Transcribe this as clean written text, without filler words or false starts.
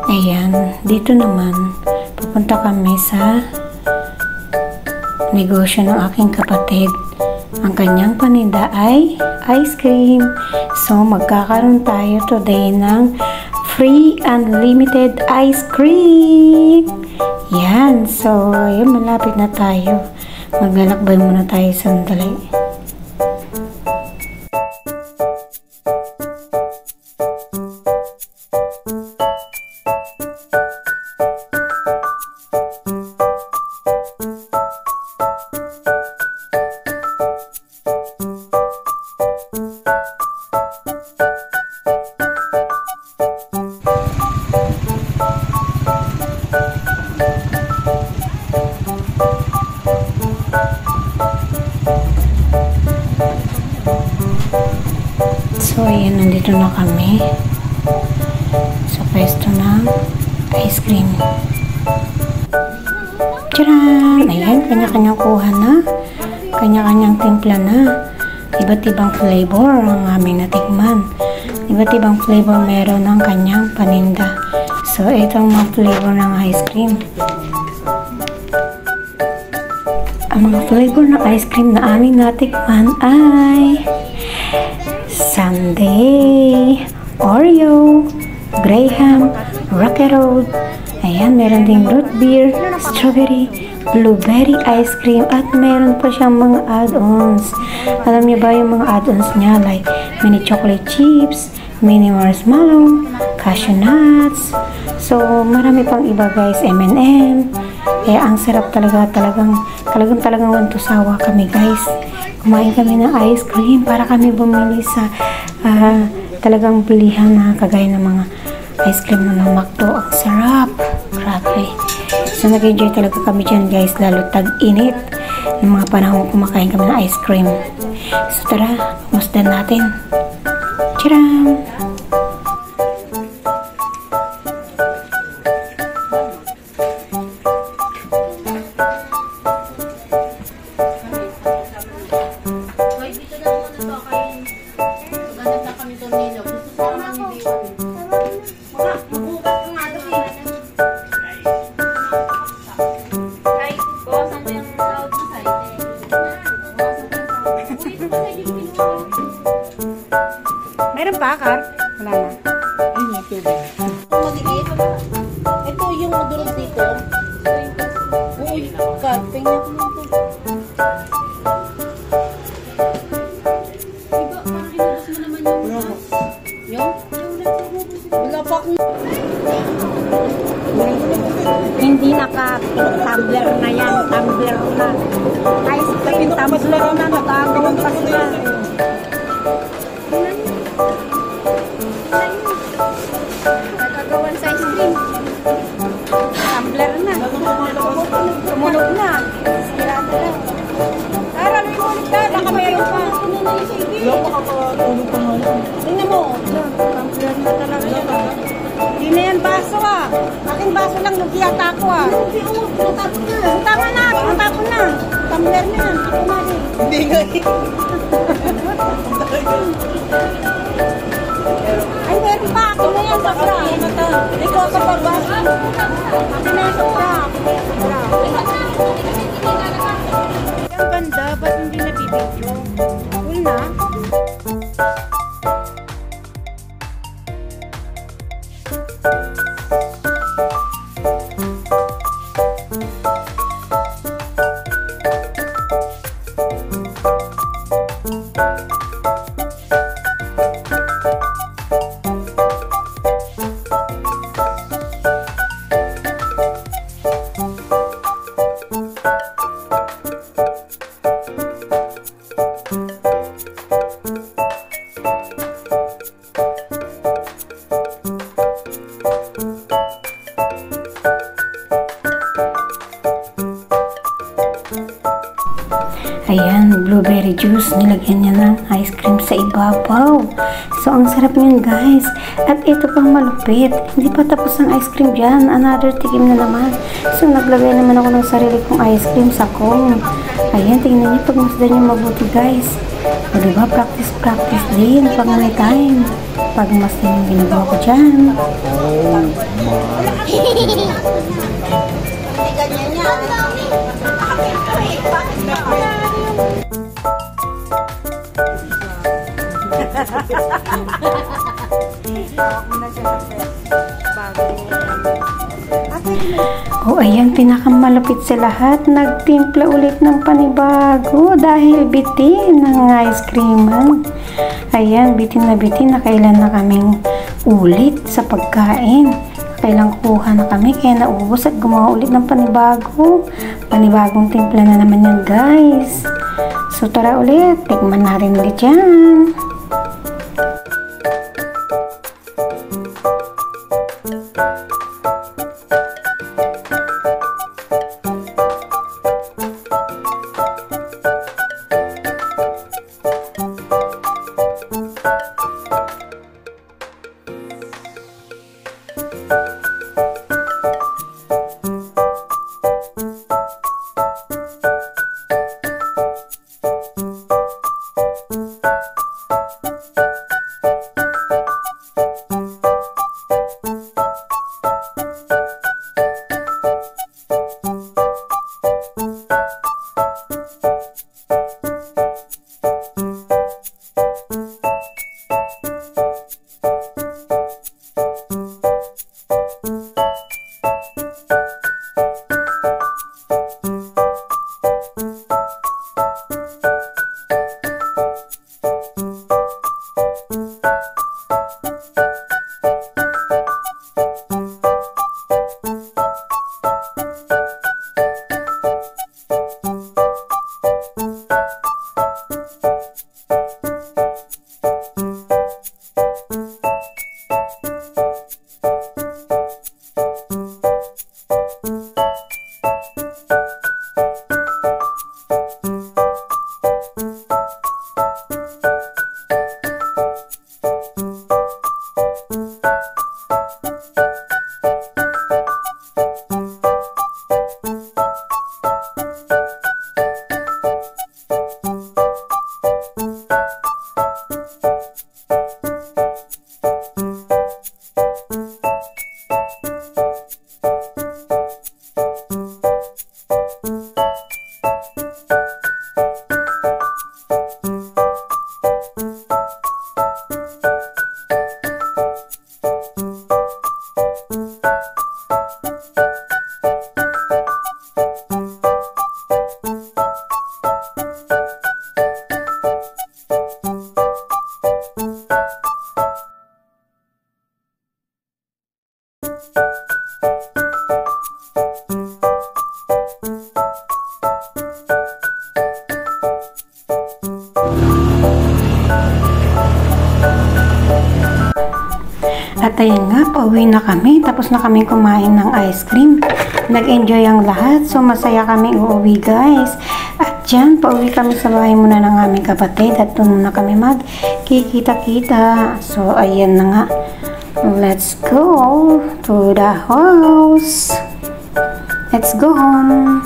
Ayan, dito naman pupunta kami sa negosyo ng aking kapatid. Ang kanyang paninda ay ice cream. So magkakaroon tayo today ng free unlimited ice cream. Yan, so yun, malapit na tayo. Maglalakbay muna tayo sandali. So, ayan, nandito na kami sa pwesto ng ice cream. Tcharan! Ayan, kanya-kanyang kuha na. Kanya-kanyang timpla na. Iba't ibang flavor ang aming natikman. Iba't ibang flavor meron ng kanyang paninda. So, ito ang mga flavor ng ice cream. Ang mga flavor ng ice cream na aming natikman ay Sundae, Oreo, Graham, Rocky Road. Ayan, meron ding root beer, strawberry, blueberry ice cream, at meron pa siyang mga add-ons. Alam niyo ba yung mga add-ons niya? Like mini chocolate chips, mini marshmallow, cashew nuts. So, marami pang iba guys, M&M. Kaya ang sarap talagang wantusawa kami guys. Kumain kami ng ice cream para kami bumili sa talagang bilihan na kagaya ng mga ice cream ng McDo. Ang sarap. Grabe. So, nag-enjoy talaga kami dyan guys, lalo tag-init ng mga panahon kumakain kami ng ice cream. So, tara, masdan natin. Tcharam! Meron pa, Kar? Wala na. Ay, may tubig. Maliit. Ito yung durog dito. Uy, Kar, tingnan ko lang ito. Diba, parang inubos mo naman yung... Yung? Wala pa akong... Hindi naka-tumbler na yan. Tumbler na. Ice cream, tumbler na. Nagagawin pa sila. Nagagawan sa ice cream. Tumbler na. Tumunog na. Sirado lang. Aral mo ulit ka. Baka mayroon pa. Wala pa kapatulog pa nga. Tingnan mo. Tumbler na talaga yan. Hindi na yan baso ah. Aking baso lang. Nagiyata ako ah. Tama na. Tinatapon na. Tumbler na yan. Ako na rin. Hindi nga eh. Ay, meron pa. Ako na yan, sobra. Ikaw sa pagbaso. Ako na yan, sobra. Ang ganda. Ba't hindi nabibidyo? Cool na. Ayan, blueberry juice. Nilagyan niya ng ice cream sa ibabaw. So, ang sarap niyan guys. At ito pang malupit. Hindi pa tapos ang ice cream dyan. Another tikim na naman. So naglagay naman ako ng sarili kong ice cream sa cone. Ayan, tingnan niyo pagmasdan niyo mabuti guys. O diba, practice din pag may time. Pagmasdan yung ginagawa ko dyan. Ganyan yan. O ayan, pinakamalapit sa lahat. Nagtimpla ulit ng panibago dahil bitin ng ice creaman. Ayan, bitin na kailan na kaming ulit sa pagkain. Kailang kuha na kami, kaya naubos at gumawa ulit ng panibago. Panibagong timpla na naman yan guys. So tara ulit, tikman natin ulit yan. At ayun nga, pauwi na kami. Tapos na kami kumain ng ice cream. Nag-enjoy ang lahat. So, masaya kami uuwi guys. At dyan, pauwi kami sa bahay muna ng aming kapatid. At doon na kami magkikita-kita. So, ayan na nga. Let's go to the house. Let's go home.